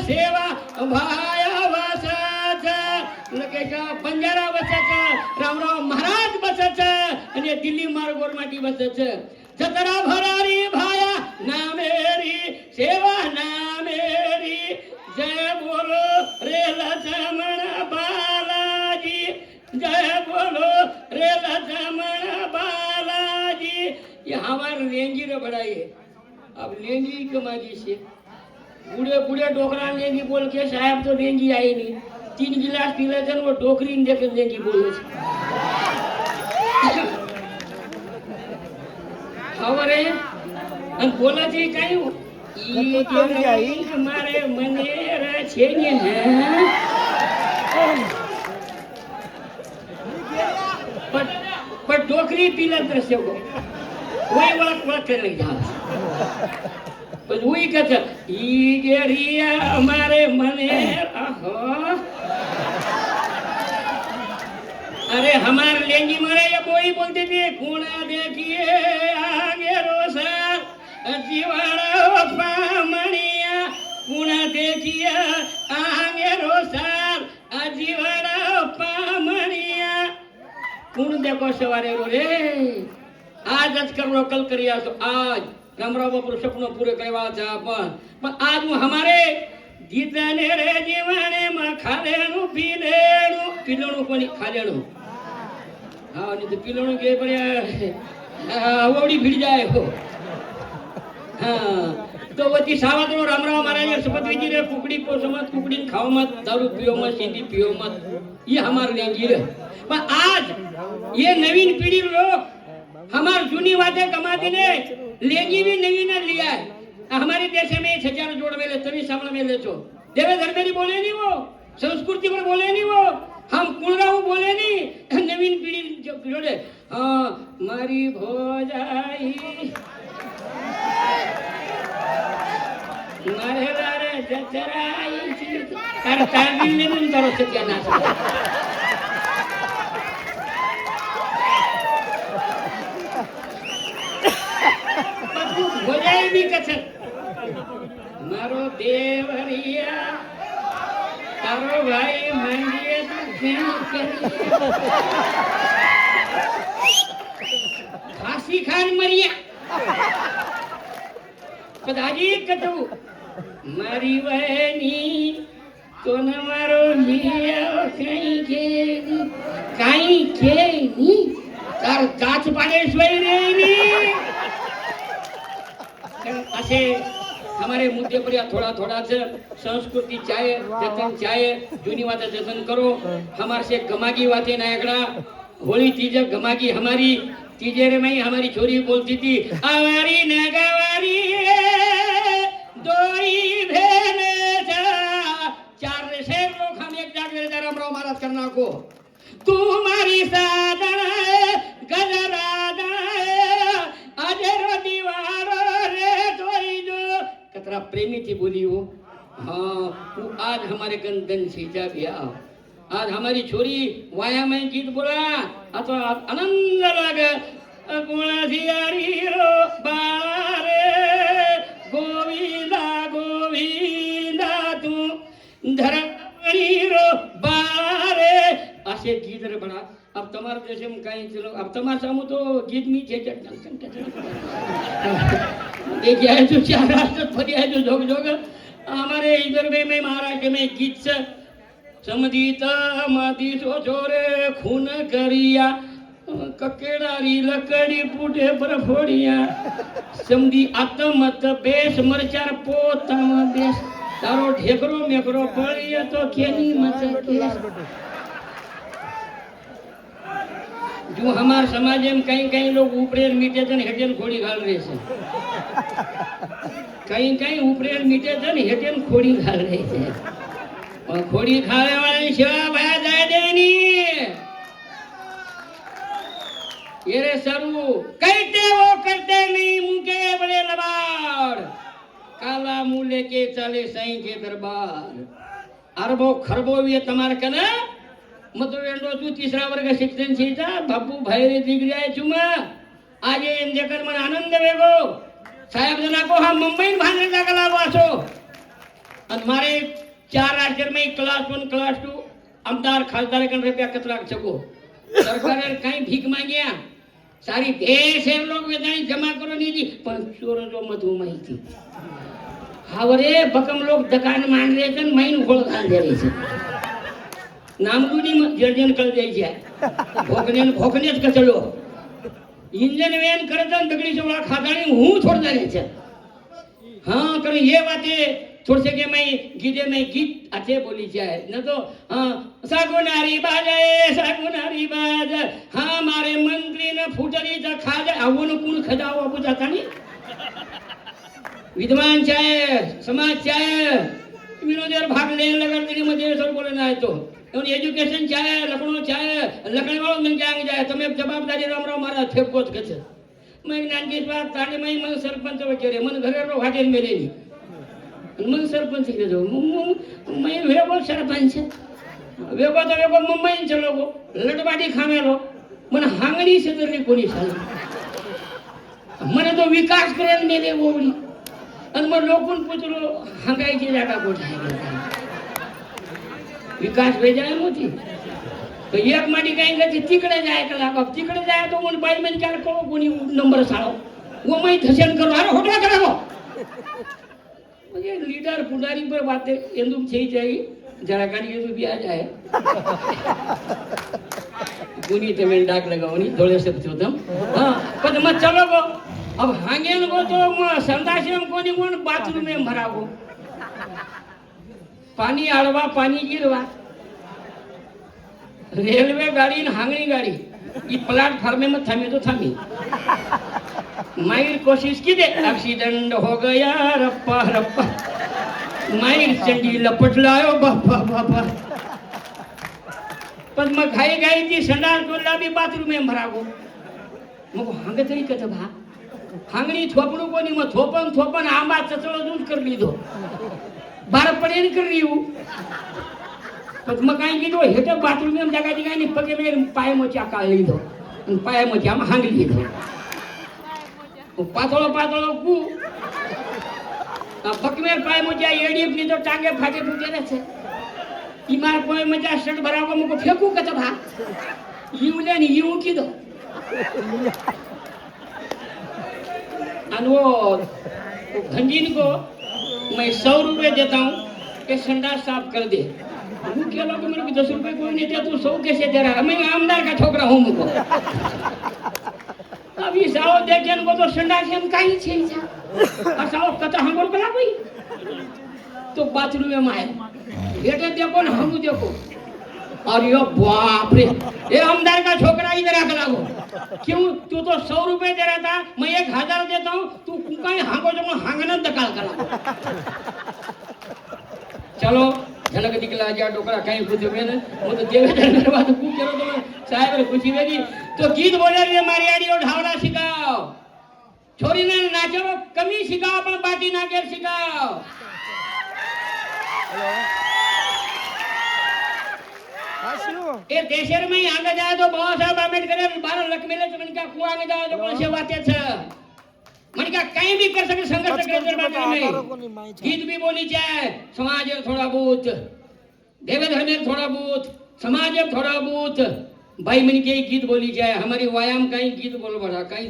सेवा भाया वासाचा लकेशा बंजारा बसायचं रामराव महाराज बसायचं आणि दिल्ली मार्ग गोरमाटी बसायचं जतरा भरारी भाया नामेरी सेवा नामेरी जय बोलो रे लक्ष्मण बालाजी जय बोलो रे लक्ष्मण बालाजी ये हमार लेंगी रे बड़ाई अब लेंगी कमाजी से बूढ़े बूढ़े डोकरा लेंगी बोल के साहब तो लेंगी आई नहीं 3 गिलास पीले थे वो डोकरी ने देख लेंगी बोले खबर है हम बोला थी कहीं ये हमारे मनेरा छेने हैं पर डोकरी पीला दृश्य को वही वळख कर पण वही कहता ई गेरिया हमारे मनेरा अरे हमारे लेंगी मारे ये बोई बोलती थी कुणा देखिए आगे रोसा जीवाड़ा पामणिया कुणा देखिए आगे रोसा जीवाड़ा पामणिया कुण देखो सवारे रो रे आज करो कल करिया तो आज रामराव बापू सपनों पूरे करवा था पण आज वो हमारे जीतने रे जीवाने में खालेणु पीलेणु कोणी खालेणु हाँ नहीं तो पिलों के पर वोड़ी भिड़ जाए हो हाँ तो वो ती सावतरो रामराव महाराज शपथ विधि रे कुकड़ी पोसो मत कुकड़ी खाओ मत दारू पियो मत सीधी पियो मत ये हमारे लेंगी रे पर आज ये नवीन पीढ़ी लोग हमार जूनी बातें कमाती ने लेंगी भी नवीन ने लिया है हमारे देश में 1000 जोड़ में ले तभी सामने में ले चो देवे धर्मेरी बोले नहीं वो संस्कृति पर बोले नहीं वो हम कुलराव बोले नहीं नवीन पीढ़ी जो जोड़े हाँ मारी भोजाई मारे रे जचराई अरे तारदिल ने भी उतारो सत्यानाश भोजाई भी कथन मारो देवरिया तारो भाई मंडिये फांसी खान मरिया पदाजी कतु मारी बहनी तो न मारो लिया कहीं के नी तार दात पाने सोई रे असे हमारे मुद्दे पर थोड़ा थोड़ा से संस्कृति चाहे जतन चाहे जूनी बातें जतन करो हमारे से गमागी बातें नायकड़ा होली तीज गमागी हमारी तीजेरे में हमारी छोरी बोलती थी आवारी नगवारी दोई भेने चार से लोग हम एक जागरे रामराव महाराज करना को तुम्हारी साधन गजराधन अजर दीवार रे तोरी जो कतरा प्रेमी थी बोली वो हाँ वो आज हमारे गंदन सीजा गया आज हमारी छोरी वाया में गीत बोला अथवा आनंद लगे गुणसियारी रो बारे गोविंदा गोविंदा तू धरणी रो बारे असे गीत रे बड़ा अब तुम्हारे जैसे में कहीं चलो अब तुम्हारे सामू तो गीत मी जे ये जाए जो 4 राष्ट्र फरी है जो जोग जोग हमारे इधर में महाराष्ट्र में गीत से समदीत मदी सो छोरे खून करिया ककेडारी लकड़ी पुटे पर फोड़िया समदी आत्मत बेस मरचार पोता देश तारो ढेकरो मेकरो पड़िया तो केनी मत जो हमारे समाज में कहीं कहीं लोग ऊपरेल मीटे जन हेटेन खोड़ी घाल रहे से कहीं कहीं ऊपरेल मीटे जन हेटेन खोड़ी घाल रहे से और खोड़ी खाने वाले सेवा भया जाए देनी ये रे सरू कहते वो करते नहीं मुंह बड़े लबाड़ काला मुंह लेके चले सही के दरबार अरबो खरबो ये तुम्हारे कना मतो एंडो तू 3रा वर्ग शिक्षण सीता बापू भाई डिग्री आहे चुमा आजे इंदेकर मन आनंद वेगो साहेब जना को हम मुंबई भांडे जागला वासो અને મારે 4 રાજ્યમાં ક્લાસ 1 ક્લાસ 2 આમદાર ખાસદાર કન રૂપિયા કતરા ચકો સરકારે કઈ ભીખ માંગ્યા સારી ભેસ એમ લોગ વેચાણી જમા કરો ની दी પણ ચોરો જો મધુ માહિતી हावरे बकम लोग दुकान मान रहे थे महीन खोल खान दे रही थी नाम दूनी जर्जन कर दे जाए भोकने का चलो इंजन वेन करता दगड़ी से वाला खादानी हूँ छोड़ दे रहे थे हाँ करो ये बातें थोड़ से के मैं गीत अच्छे बोली जाए न तो हाँ सागुनारी बाज हाँ हमारे मंत्री ने फूटरी जा खा जाए आवो न कौन खजाओ आपको जाता नहीं विद्वान चाहे समाज चाहे विनोदर भाग लेने लगा तेरी मजे सब बोले ना तो एजुकेशन चाहे लखनऊ चाहे लखनऊ वालों मिल जाएंगे जाए तुम्हें जवाबदारी राम राम मारा थे कोच के मैं ज्ञान की बात ताने मैं मन सरपंच वगैरह मन घरे रो हाटे मेरे नहीं मन सरपंच के जो मैं वेगो सरपंच वेगो तो वेगो मुंबई चलो गो लटबाटी खामे लो मन हांगणी से दरली कोणी साल मने तो विकास करन मेरे ओवडी અને મર લોકોને પૂછલો હંગાઈ જે જાગા કોઠા વિકાસ વેજાય મોતી તો એક માડી કઈ ગતી તીકડે જાય કલાક તીકડે જાય તો મને બાઈ મને ક્યારે કહો કોની નંબર સાળો ઓ મય ધસન કરો હારો હોટલા કરાવો मुझे लीडर पुडारी पर बातें ఎందుకు చేయి చేయి जरा गाड़ी ये भी आ जाए गुनी ते में डाक लगावनी थोड़े से पूछो हां पर मत चलो गो अब हांगेन को तो संदाशियम कोनी कोण बाथरूम में भरावो पानी आळवा पानी गिरवा रेलवे गाड़ी ने हांगणी गाड़ी ई प्लेटफॉर्म में थमी तो थमी मायर कोशिश की दे एक्सीडेंट हो गया रप्पा रप्पा मायर चंडी लपट लायो बापा बापा पर मैं खाई गई थी संडास टोला भी बाथरूम में भरावो मग हांग तरी कत भा हांगणी थोपणू कोणी मग थोपन आंबा चचळो दूध कर लीधो बार पडेन कर लीऊ पण मग काय कीधो हेट बाथरूम में जागा दी काय पगे में पाय मोचा काळ लीधो पाय मोचा आम हांग लीधो पातळो पातळो कू पकमेर पाय मोचा एडीप नी तो टांगे फाटे फूटे रे छे ई मार पाय मोचा शर्ट भरावो मको फेकू कत भा यूले नी यू कीधो और वो खंजीन को मैं 100 रुपए देता हूँ कि संडास साफ कर दे वो क्या लोग मेरे को 10 रुपए कोई नहीं दिया तू 100 कैसे दे रहा है मैं आमदार का छोकरा हूँ मुझको अभी साओ देखे इनको तो संडास हम कहीं छे और साओ कता हम बोल कला भाई तो बाथरूम में माए बेटे देखो ना हम देखो और यो बाप रे ये आमदार का छोकरा इधर आकर लागो क्यों तू तो 100 रुपए दे रहा था मैं 1000 देता हूँ तू कहीं हांगो जो हांगना दकाल करा चलो झलक दिखला जा डोकरा कहीं पूछो मैंने वो तो देवेंद्र मेरे बात पूछ करो तो साहब ने पूछी वेगी तो गीत बोले रे मारी आड़ी और ढावला सिखाओ छोरी ने नाचो कमी सिखाओ पण बाटी नागेर सिखाओ ये देशर में आगे जाए तो बाबा साहब आंबेडकर 12 लाख मिले तो मन का कुआ आगे जाए तो कौन से बातें छ मन का कहीं भी कर सके संघर्ष करे बात में गीत भी बोली जाए समाज थोड़ा बहुत देवे धर्म थोड़ा बहुत समाज थोड़ा बहुत भाई मन के गीत बोली जाए हमारी व्यायाम कहीं गीत बोल बड़ा कहीं